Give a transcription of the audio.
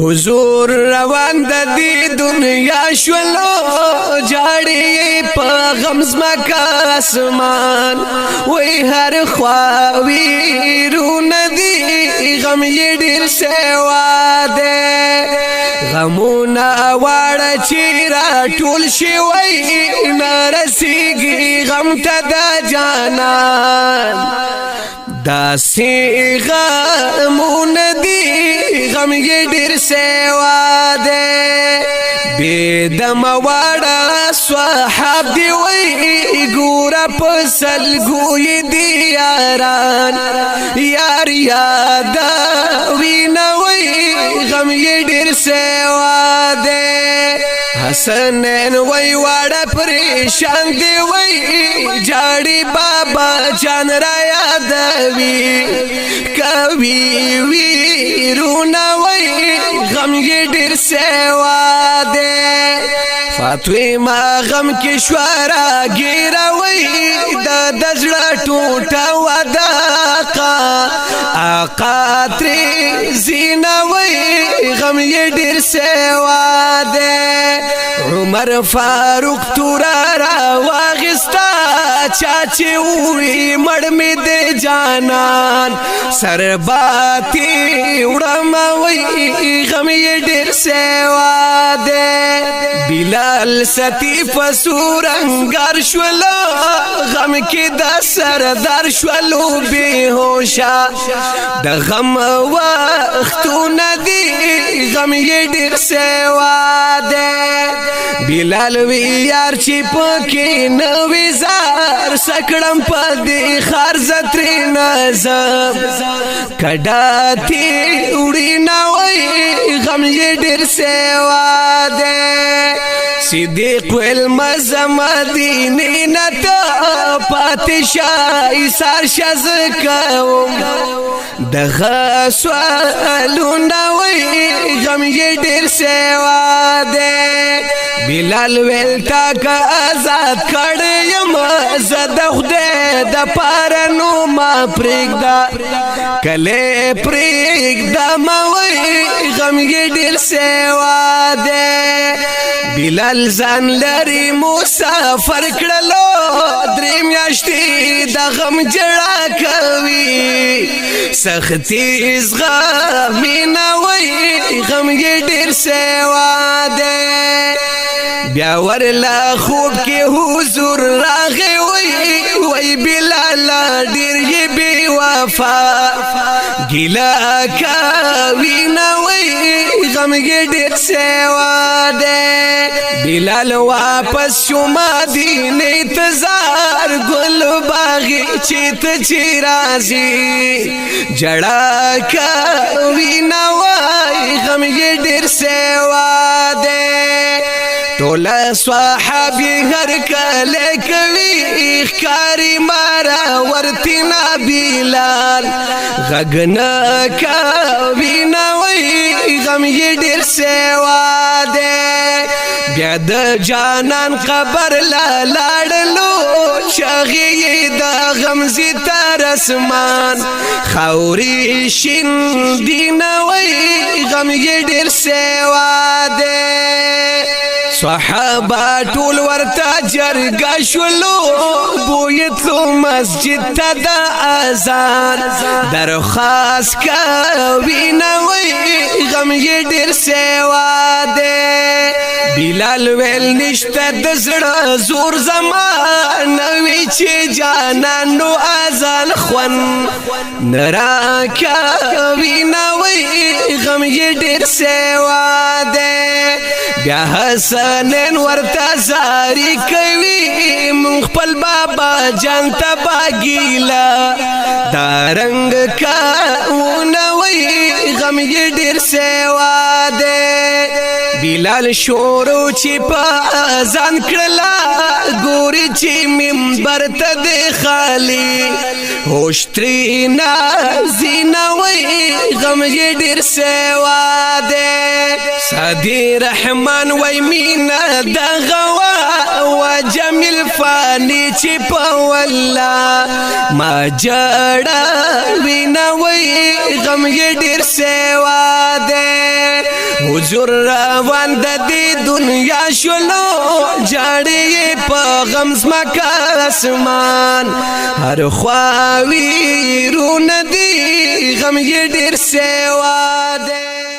حضور روان د دې دنیا شولو جاړي په غم زمکا اسمان وای هر خوا ویرونه دي غم یې ډیر سیوا ده غمونه واړه چې را ټول شي وای نرسیږي غم ته د جانان داسې غمونه دي غم یې ډیر سیوا ده بیدم واړه صحاب دی وای ګوره په سلګوی دی یاران یار یاد وینا وای غم یې ډیر سیوا ده حسنین وای واړه پریشان دی وای جاړي بابا جان را یادوي کوي ویرونه وای غم یې ډیر سیوا ده فاطمه غم کې شوارا ګیرا وای د دزړه ټوټه ودا آقا تری زینا وای غم یې ډیر سیوا ده عمر فاروق تورا را واغستا چاچی وی مړ می د جانان سرباتی وړم وی غم یې ډیر سیوا ده بلال ستی فسورنګار شولو غم کې د سردار شولو بے هوشا د غم وختونه دی غم یې ډیر سیوا ده بلال وی یار چې پکې نوې زار سکړم په دې خار زتري نظم کډاتی وړي نه وای غم یې ډیر سیوا ده صدیق المز مدینه نتا پاتشاہی سار شز کوم دغه سوالونه وای غم یې ډیر سیوا ده بلال ویل تا که آزاد کړم زد خدای د پارنو ما پرېږدا کله پرېږدا ما وای غم یې ډیر سیوا ده بلال ځان لري مسافر کړلو درې میاشتې د غم جړه کوي سختي زغمینه وای غم یې ډیر سیوا ده بیا ورلا خوب کې حضور راغی وای بلال ډیر یې بی وفا ګیلا کوي نه وای غم یې ډیر سیوا ده بلال واپس شو مدینه انتظار ګل باغی چې ته چې راځي جړه کوي نه وای غم یې ډیر سیوا ده ټول صحابي هر کله کوي ښکاری مارا ورتنا بلال غغنا کوي نه وای غم یې ډیر سیوا ده بیا د جانان قبر لا لاړلو چغې د غم زی تر اسمان خوري شین دینه وای غم یې ډیر سیوا ده صحابه ټول ورته جرګه شولو بویتلو مسجد ته د اذان درخواست کوي نه وای غم یې ډیر سیوا ده بلال ویل نشته د زړه زور زمانه وی چې جانانو اذان خون نرا کوي نه وای غم یې ډیر سیوا ده بیا حسنین ورته زاری کوي مون خپل بابا جان ته باګیلا دارنګ کاونه وای غم یې ډیر سیوا ده بلال شورو چې په اذان کړلا ګوري چې منبر ته د خالی هوش ترې نازینا وای غم یې ډیر سیوا ده سادی رحمان وای مینا دغوا و جمیل فانی چې په والله ما جړه وینا وای غم یې ډیر سیوا ده حضور روان د دې دنیا شلو جاړي په غم زمکا اسمان هر خواوی رون دی غم یې ډیر سیوا دی